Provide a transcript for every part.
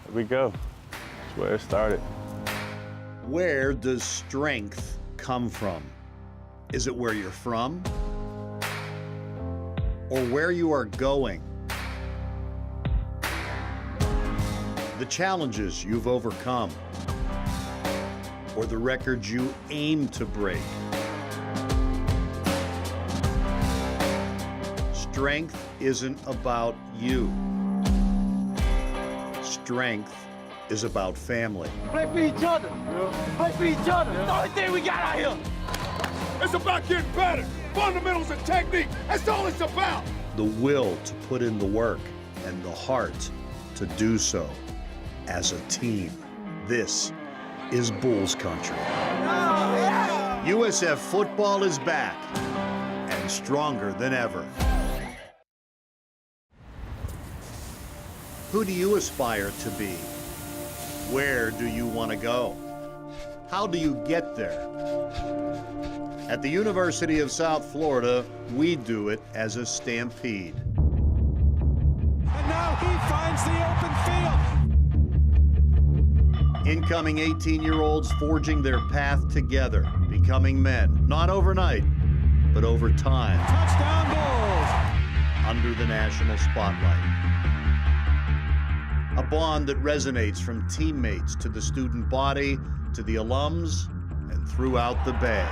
Here we go. That's where it started. Where does strength come from? Is it where you're from? Or where you are going? The challenges you've overcome? Or the records you aim to break? Strength isn't about you. Strength is about family. Play for each other. Play for each other. That's the only thing we got out here. It's about getting better. Fundamentals and technique. That's all it's about. The will to put in the work and the heart to do so as a team. This is Bulls country. USF football is back and stronger than ever. Who do you aspire to be? Where do you want to go? How do you get there? At the University of South Florida, we do it as a stampede. And now he finds the open field. Incoming 18-year-olds forging their path together, becoming men, not overnight, but over time. Touchdown Bulls! Under the national spotlight. A bond that resonates from teammates to the student body, to the alums, and throughout the Bay.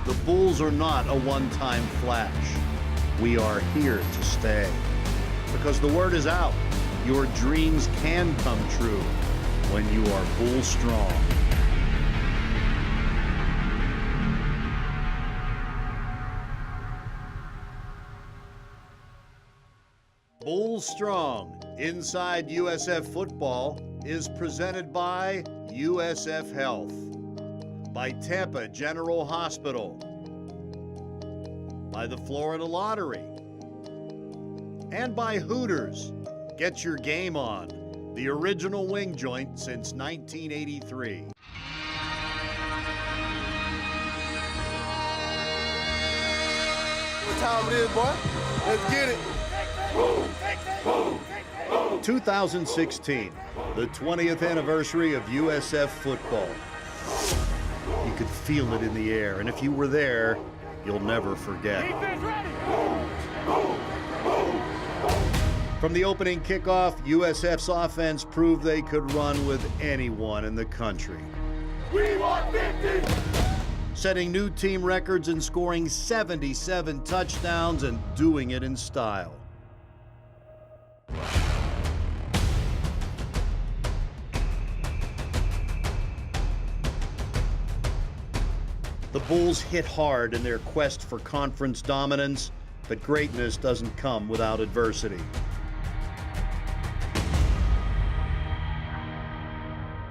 The Bulls are not a one-time flash. We are here to stay. Because the word is out. Your dreams can come true when you are Bull strong. Bull Strong Inside USF Football is presented by USF Health, by Tampa General Hospital, by the Florida Lottery, and by Hooters. Get your game on, the original wing joint since 1983. What time it is, boy? Let's get it. 2016, the 20th anniversary of USF football. You could feel it in the air, and if you were there, you'll never forget. From the opening kickoff, USF's offense proved they could run with anyone in the country. We want 50. Setting new team records and scoring 77 touchdowns and doing it in style. The Bulls hit hard in their quest for conference dominance, but greatness doesn't come without adversity.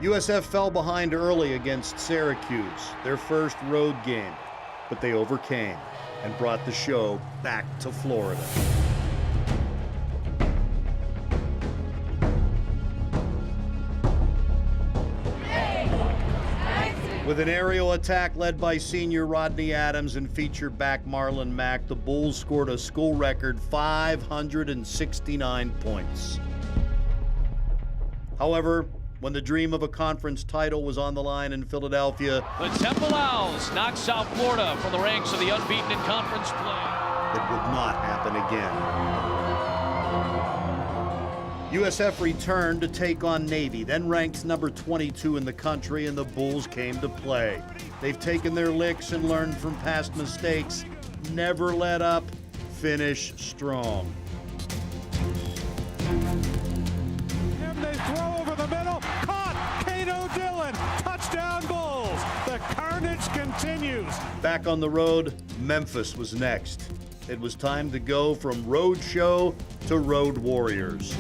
USF fell behind early against Syracuse, their first road game, but they overcame and brought the show back to Florida. With an aerial attack led by senior Rodney Adams and feature back Marlon Mack, the Bulls scored a school record 569 points. However, when the dream of a conference title was on the line in Philadelphia, the Temple Owls knocked South Florida from the ranks of the unbeaten in conference play. It would not happen again. USF returned to take on Navy, then ranked number 22 in the country, and the Bulls came to play. They've taken their licks and learned from past mistakes. Never let up, finish strong. And they throw over the middle. Caught! Cato Dillon! Touchdown Bulls! The carnage continues. Back on the road, Memphis was next. It was time to go from road show to road warriors.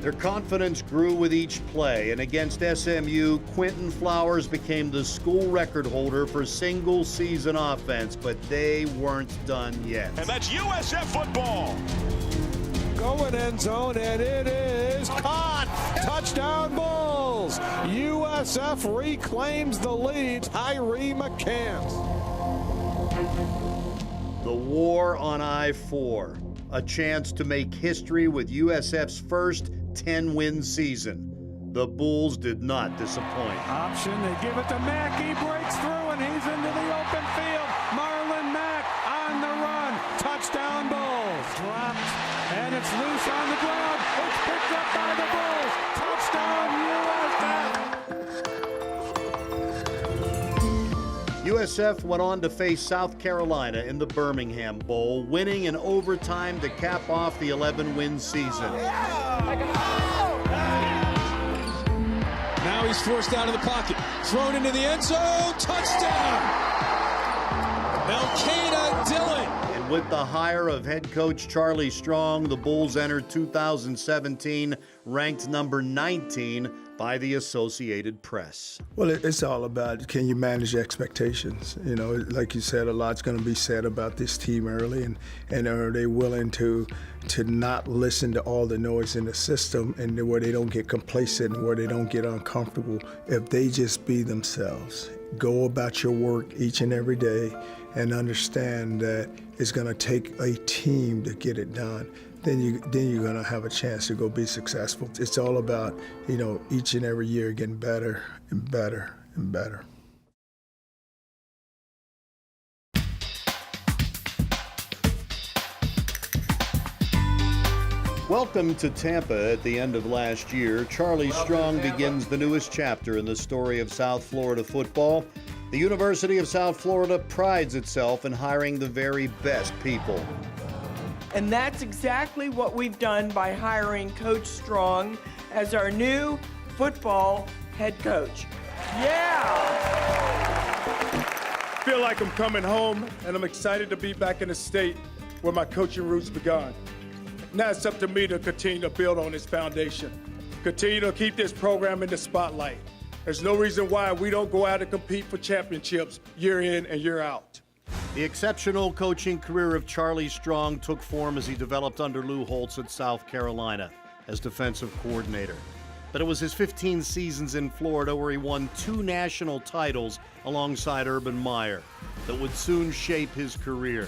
Their confidence grew with each play, and against SMU, Quentin Flowers became the school record holder for single-season offense, but they weren't done yet. And that's USF football. Go an end zone, and it is caught. Touchdown Bulls. USF reclaims the lead. Tyree McCants. The war on I-4, a chance to make history with USF's first 10-win season. The Bulls did not disappoint. Option, they give it to Mack. He breaks through, and he's into the open field. Marlon Mack on the run. Touchdown Bulls. Dropped, and it's loose on the ground. It's picked up by the Bulls. Touchdown USF. USF went on to face South Carolina in the Birmingham Bowl, winning in overtime to cap off the 11-win season. Now he's forced out of the pocket. Thrown into the end zone. Touchdown! Elkaina Dillon. And with the hire of head coach Charlie Strong, the Bulls entered 2017 ranked number 19 by the Associated Press. Well, it's all about, can you manage expectations? You know, like you said, a lot's going to be said about this team early, and are they willing to not listen to all the noise in the system, and where they don't get complacent, where they don't get uncomfortable, if they just be themselves. Go about your work each and every day and understand that it's going to take a team to get it done. Then you're going to have a chance to go be successful. It's all about, you know, each and every year getting better and better and better. Welcome to Tampa. At the end of last year, Charlie Strong begins the newest chapter in the story of South Florida football. The University of South Florida prides itself in hiring the very best people. And that's exactly what we've done by hiring Coach Strong as our new football head coach. Yeah! Feel like I'm coming home, and I'm excited to be back in the state where my coaching roots began. Now it's up to me to continue to build on this foundation, continue to keep this program in the spotlight. There's no reason why we don't go out and compete for championships year in and year out. The exceptional coaching career of Charlie Strong took form as he developed under Lou Holtz at South Carolina as defensive coordinator. But it was his 15 seasons in Florida where he won 2 national titles alongside Urban Meyer that would soon shape his career.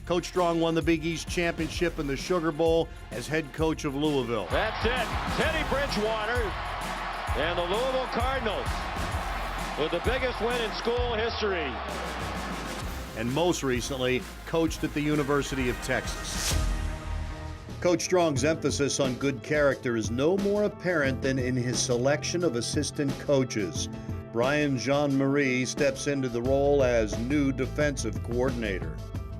Coach Strong won the Big East Championship and the Sugar Bowl as head coach of Louisville. That's it. Teddy Bridgewater and the Louisville Cardinals with the biggest win in school history. And most recently, coached at the University of Texas. Coach Strong's emphasis on good character is no more apparent than in his selection of assistant coaches. Brian Jean-Marie steps into the role as new defensive coordinator.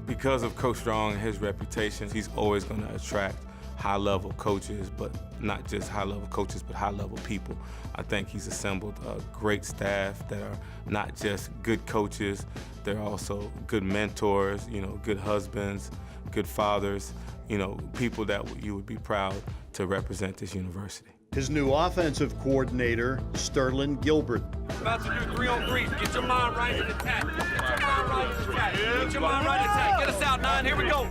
Because of Coach Strong and his reputation, he's always going to attract high-level coaches, but not just high-level coaches, but high-level people. I think he's assembled a great staff that are not just good coaches, they're also good mentors, you know, good husbands, good fathers, you know, people that you would be proud to represent this university. His new offensive coordinator, Sterling Gilbert. About to do 3-on-3s. Get your mind right in attack. Get your mind right in attack. Get your mind right in attack. Get us out, 9. Here we go.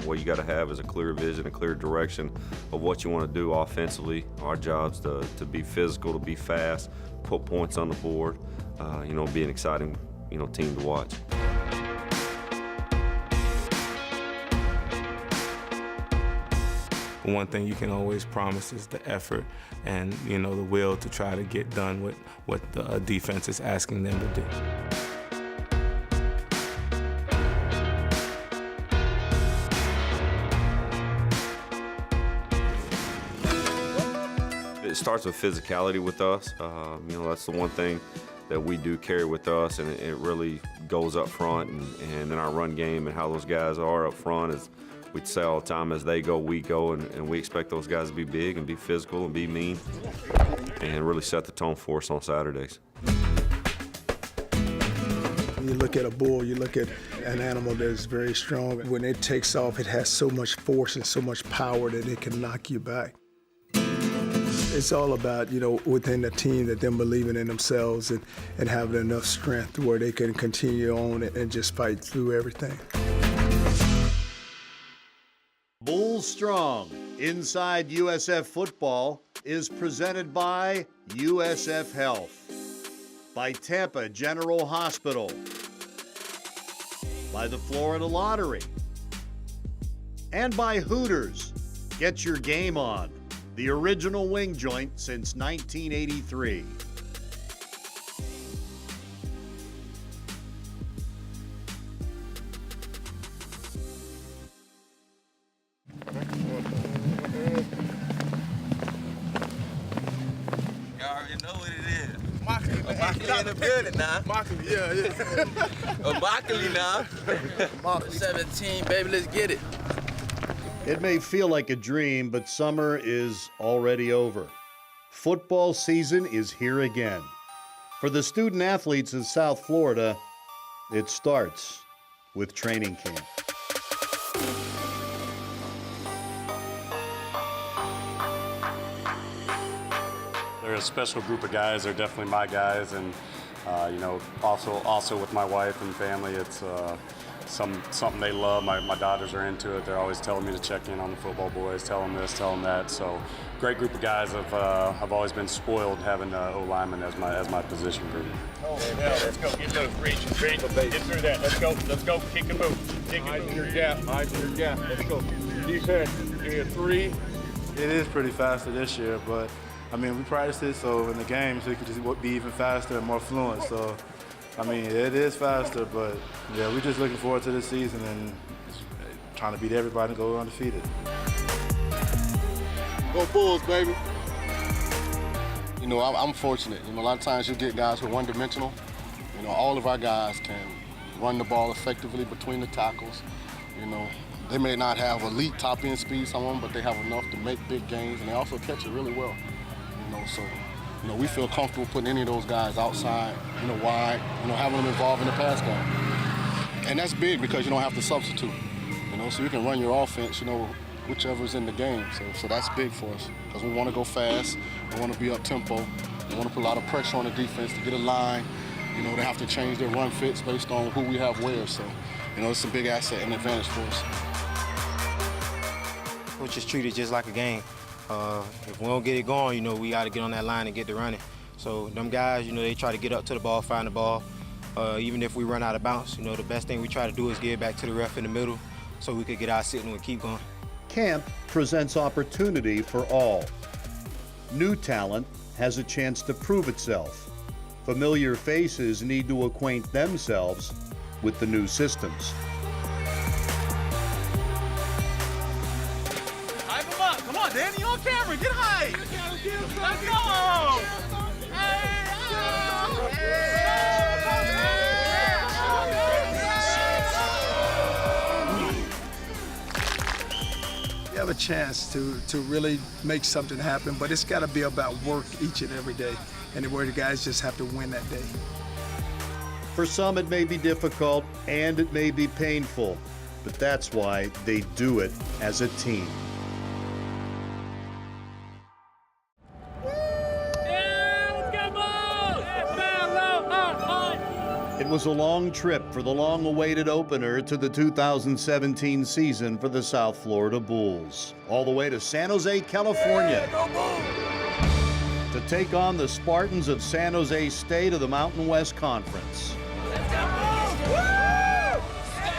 What you got to have is a clear vision, a clear direction of what you want to do offensively. Our job's to be physical, to be fast, put points on the board, you know, be an exciting, you know, team to watch. One thing you can always promise is the effort and, you know, the will to try to get done with what the defense is asking them to do. It starts with physicality with us. You know, that's the one thing that we do carry with us, and it really goes up front and in our run game and how those guys are up front is we say all the time, as they go, we go, and we expect those guys to be big and be physical and be mean and really set the tone for us on Saturdays. You look at a bull, you look at an animal that is very strong. When it takes off, it has so much force and so much power that it can knock you back. It's all about, you know, within the team, that them believing in themselves and having enough strength where they can continue on and just fight through everything. Bulls strong, Inside USF Football is presented by USF Health, by Tampa General Hospital, by the Florida Lottery, and by Hooters. Get your game on, the original wing joint since 1983. In the building now. Mockley, yeah. Mockley now. Mockley 17, baby, let's get it. It may feel like a dream, but summer is already over. Football season is here again. For the student athletes in South Florida, it starts with training camp. They're a special group of guys. They're definitely my guys, and also with my wife and family, it's something they love. My daughters are into it. They're always telling me to check in on the football boys, tell them this, tell them that. So, great group of guys. I've always been spoiled having O-lineman as my position group. Oh, yeah, let's go. Get loose. Reach. Get through that. Let's go. Kick and move. Eyes in your gap. Let's go. Defense. Give me a 3. It is pretty faster this year, but I mean, we practiced it, so in the games it could just be even faster and more fluent. So, I mean, it is faster, but yeah, we're just looking forward to this season and trying to beat everybody and go undefeated. Go Bulls, baby. You know, I'm fortunate. You know, a lot of times you get guys who are one-dimensional. You know, all of our guys can run the ball effectively between the tackles. You know, they may not have elite top-end speed, some of them, but they have enough to make big gains, and they also catch it really well. You know, so, you know, we feel comfortable putting any of those guys outside, you know, wide, you know, having them involved in the pass game. And that's big because you don't have to substitute, you know, so you can run your offense, you know, whichever's in the game. So that's big for us because we want to go fast, we want to be up-tempo, we want to put a lot of pressure on the defense to get a line. You know, they have to change their run fits based on who we have where. So, you know, it's a big asset and advantage for us. Coach is treated just like a game. If we don't get it going, you know, we got to get on that line and get to running. So them guys, you know, they try to get up to the ball, find the ball. Even if we run out of bounds, you know, the best thing we try to do is get it back to the ref in the middle so we could get our signal and keep going. Camp presents opportunity for all. New talent has a chance to prove itself. Familiar faces need to acquaint themselves with the new systems. Hype him up. Come on, Danny, on camera. Get high. Let's go. You have a chance to really make something happen, but it's got to be about work each and every day, and where the guys just have to win that day. For some, it may be difficult and it may be painful, but that's why they do it as a team. It was a long trip for the long-awaited opener to the 2017 season for the South Florida Bulls, all the way to San Jose, California, to take on the Spartans of San Jose State of the Mountain West Conference.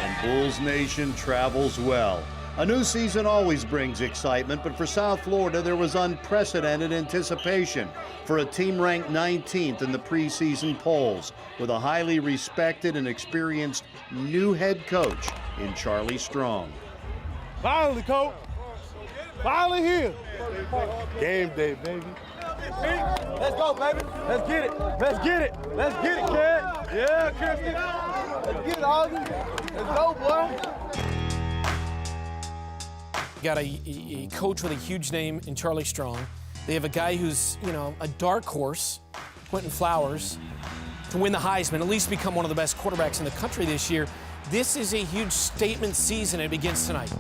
And Bulls Nation travels well. A new season always brings excitement, but for South Florida, there was unprecedented anticipation for a team ranked 19th in the preseason polls with a highly respected and experienced new head coach in Charlie Strong. Finally, coach. Finally here. Game day, baby. Let's go, baby. Let's get it. Let's get it. Let's get it, kid. Yeah, Christian. Let's get it, Augie. Let's go, boy. Got a coach with a huge name in Charlie Strong. They have a guy who's, you know, a dark horse, Quentin Flowers, to win the Heisman, at least become one of the best quarterbacks in the country this year. This is a huge statement season. It begins tonight.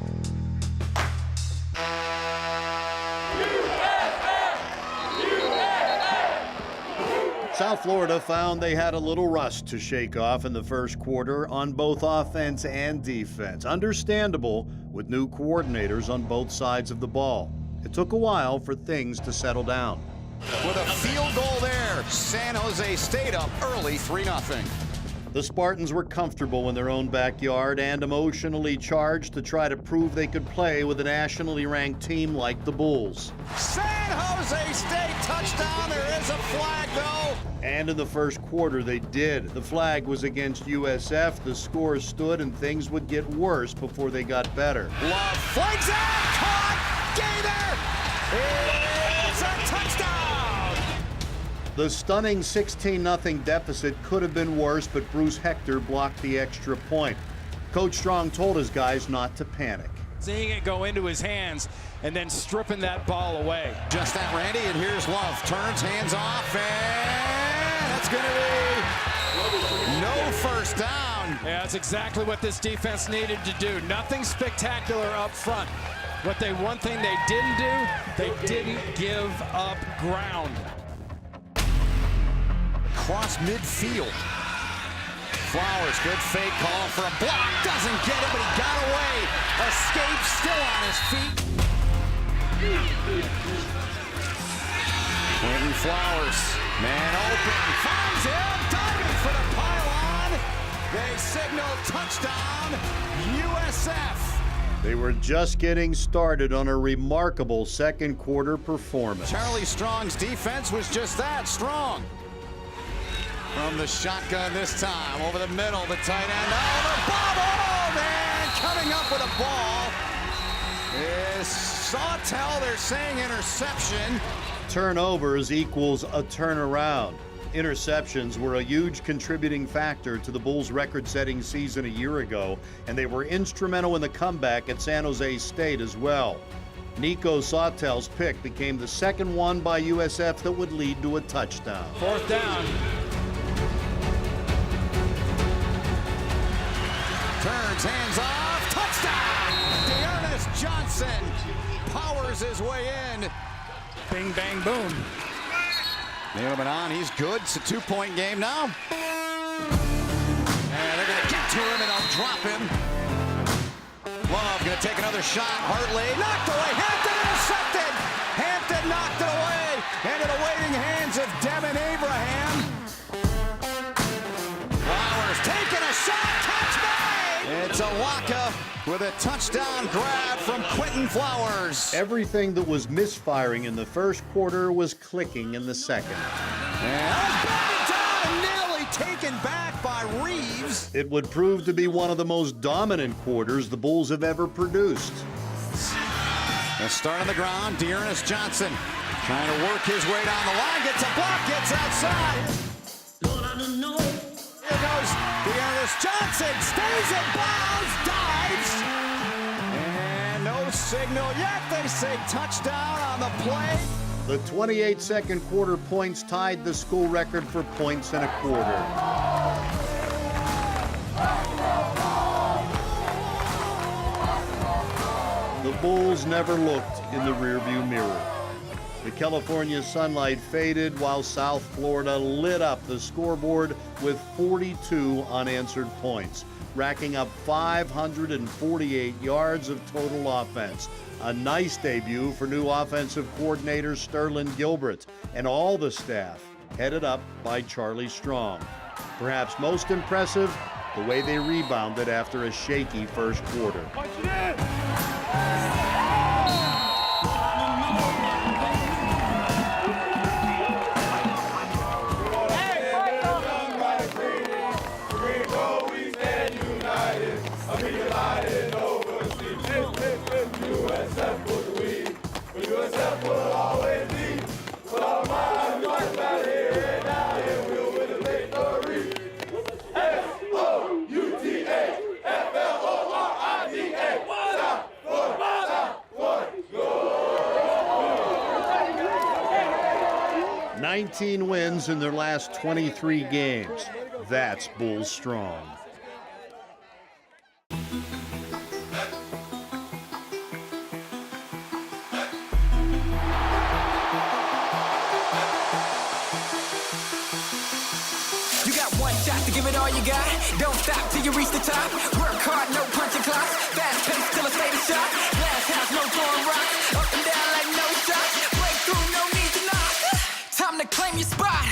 South Florida found they had a little rust to shake off in the first quarter on both offense and defense. Understandable with new coordinators on both sides of the ball. It took a while for things to settle down. With a field goal there, San Jose State up early 3-0. The Spartans were comfortable in their own backyard and emotionally charged to try to prove they could play with a nationally ranked team like the Bulls. San Jose State touchdown. There is a flag, though. And in the first quarter, they did. The flag was against USF. The score stood, and things would get worse before they got better. Love flags out. Caught. Gaither. It's a touchdown. The stunning 16-0 deficit could have been worse, but Bruce Hector blocked the extra point. Coach Strong told his guys not to panic. Seeing it go into his hands and then stripping that ball away. Just that, Randy, and here's Love. Turns, hands off, and that's going to be no first down. Yeah, that's exactly what this defense needed to do. Nothing spectacular up front. One thing they didn't do, they didn't give up ground. Cross midfield. Flowers, good fake call for a block. Doesn't get it, but he got away. Escape, still on his feet. Quentin Flowers, man open, finds him, diving for the pylon. They signal touchdown, USF. They were just getting started on a remarkable second quarter performance. Charlie Strong's defense was just that, strong. From the shotgun this time, over the middle, the tight end, the ball, man, coming up with a ball is Sawtell. They're saying interception. Turnovers equals a turnaround. Interceptions were a huge contributing factor to the Bulls' record-setting season a year ago, and they were instrumental in the comeback at San Jose State as well. Nico Sawtell's pick became the second one by USF that would lead to a touchdown. Fourth down. Turns, hands off, touchdown! Dearness Johnson powers his way in. Bing, bang, boom. Nailman on, he's good. It's a 2-point game now. And they're going to get to him and they'll drop him. Love going to take another shot. Hartley knocked away. Hampton intercepted. Hampton knocked it away. And in the waiting hands of Devin Abraham. Flowers taking a shot. Catch me! It's a Waka with a touchdown grab from Quentin Flowers. Everything that was misfiring in the first quarter was clicking in the second. And batted down and nearly taken back by Reeves. It would prove to be one of the most dominant quarters the Bulls have ever produced. A start on the ground, Dearness Johnson trying to work his way down the line, gets a block, gets outside. Here goes Dearness Johnson, stays in bounds, dives. And no signal yet. They say touchdown on the play. The 28-second quarter points tied the school record for points in a quarter. The Bulls never looked in the rearview mirror. The California sunlight faded while South Florida lit up the scoreboard with 42 unanswered points, racking up 548 yards of total offense. A nice debut for new offensive coordinator Sterling Gilbert and all the staff, headed up by Charlie Strong. Perhaps most impressive, the way they rebounded after a shaky first quarter. $19 wins in their last 23 games. That's Bulls strong. give it all you got. Don't stop till you reach the top. Work hard, no punching clocks. Fast pace till I stay the shot. Glass house, no throwing rocks. Up and down like no shots. Breakthrough, no need to knock. Time to claim your spot.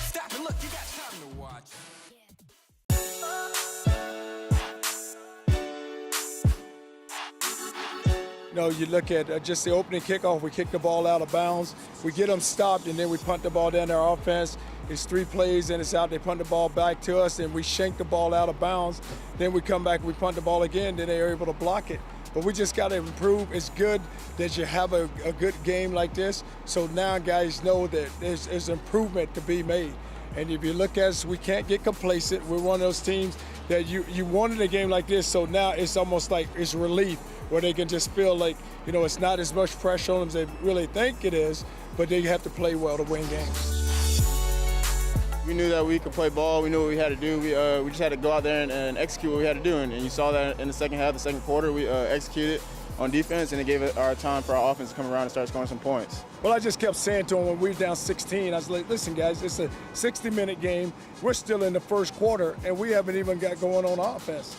Stop and look, you got time to watch. You look at just the opening kickoff, we kick the ball out of bounds, we get them stopped, and then we punt the ball down their offense. It's 3 plays, and it's out, they punt the ball back to us, and we shank the ball out of bounds. Then we come back, we punt the ball again, then they're able to block it. But we just got to improve. It's good that you have a good game like this, so now guys know that there's improvement to be made. And if you look at us, we can't get complacent. We're one of those teams that you wanted a game like this, so now it's almost like it's relief, where they can just feel like, it's not as much pressure on them as they really think it is, but they have to play well to win games. We knew that we could play ball. We knew what we had to do. We just had to go out there and execute what we had to do. And you saw that in the second half, the second quarter, we executed on defense, and it gave it our time for our offense to come around and start scoring some points. Well, I just kept saying to them when we were down 16, I was like, listen, guys, it's a 60-minute game. We're still in the first quarter, and we haven't even got going on offense.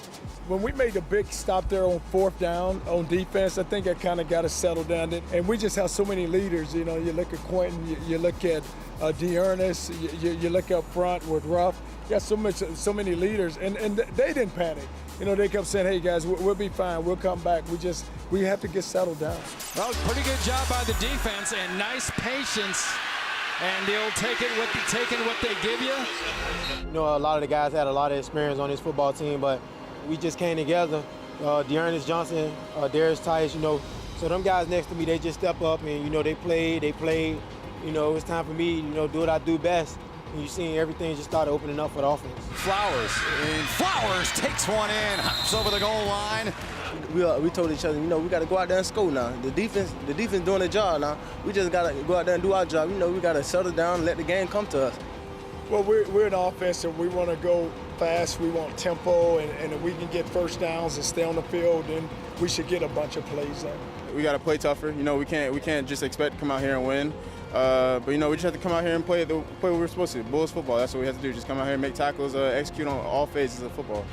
When we made the big stop there on 4th down on defense, I think that kind of got us settled down. And we just have so many leaders. You look at Quentin, you look at Dearness, you look up front with Ruff. You got so many leaders, and they didn't panic. They kept saying, hey, guys, we'll be fine. We'll come back. We have to get settled down. Well, pretty good job by the defense and nice patience. And they'll take what they give you. A lot of the guys had a lot of experience on this football team, but we just came together. Dearness Johnson, Darius Tice, so them guys next to me, they just step up and, they played. It's time for me, do what I do best. And you're seeing everything just started opening up for the offense. Flowers takes one in, hops over the goal line. We told each other, we got to go out there and score now. The defense doing their job now. We just got to go out there and do our job. We got to settle down and let the game come to us. Well, we're an offense, and we want to go fast. We want tempo, and if we can get first downs and stay on the field, then we should get a bunch of plays there. We got to play tougher. We can't just expect to come out here and win. But we just have to come out here and play what we're supposed to. Bulls football. That's what we have to do. Just come out here and make tackles, execute on all phases of football.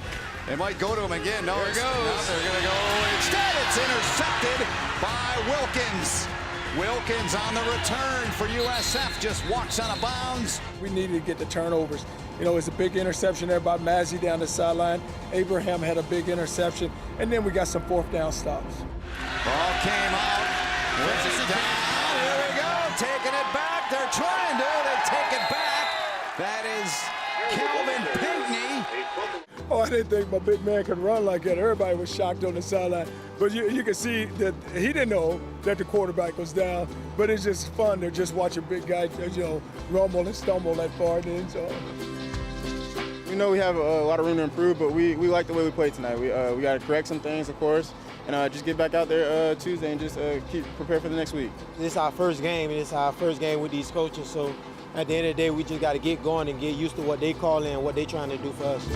They might go to him again. No, there it goes. No, they're going to go. Instead, it's intercepted by Wilkins. Wilkins on the return for USF, just walks out of bounds. We needed to get the turnovers. It's a big interception there by Mazzy down the sideline. Abraham had a big interception, and then we got some 4th down stops. Ball came out. Where's it down? Here we go. Taking it back. They're trying to. They take it back. That is Calvin Pinkney. Oh, I didn't think my big man could run like that. Everybody was shocked on the sideline. But you can see that he didn't know that the quarterback was down. But it's just fun to just watch a big guy, rumble and stumble that far in the end zone. We know we have a lot of room to improve, but we like the way we played tonight. We got to correct some things, of course, and just get back out there Tuesday and just keep prepared for the next week. This is our first game, and it's our first game with these coaches. So at the end of the day, we just got to get going and get used to what they call in and what they're trying to do for us.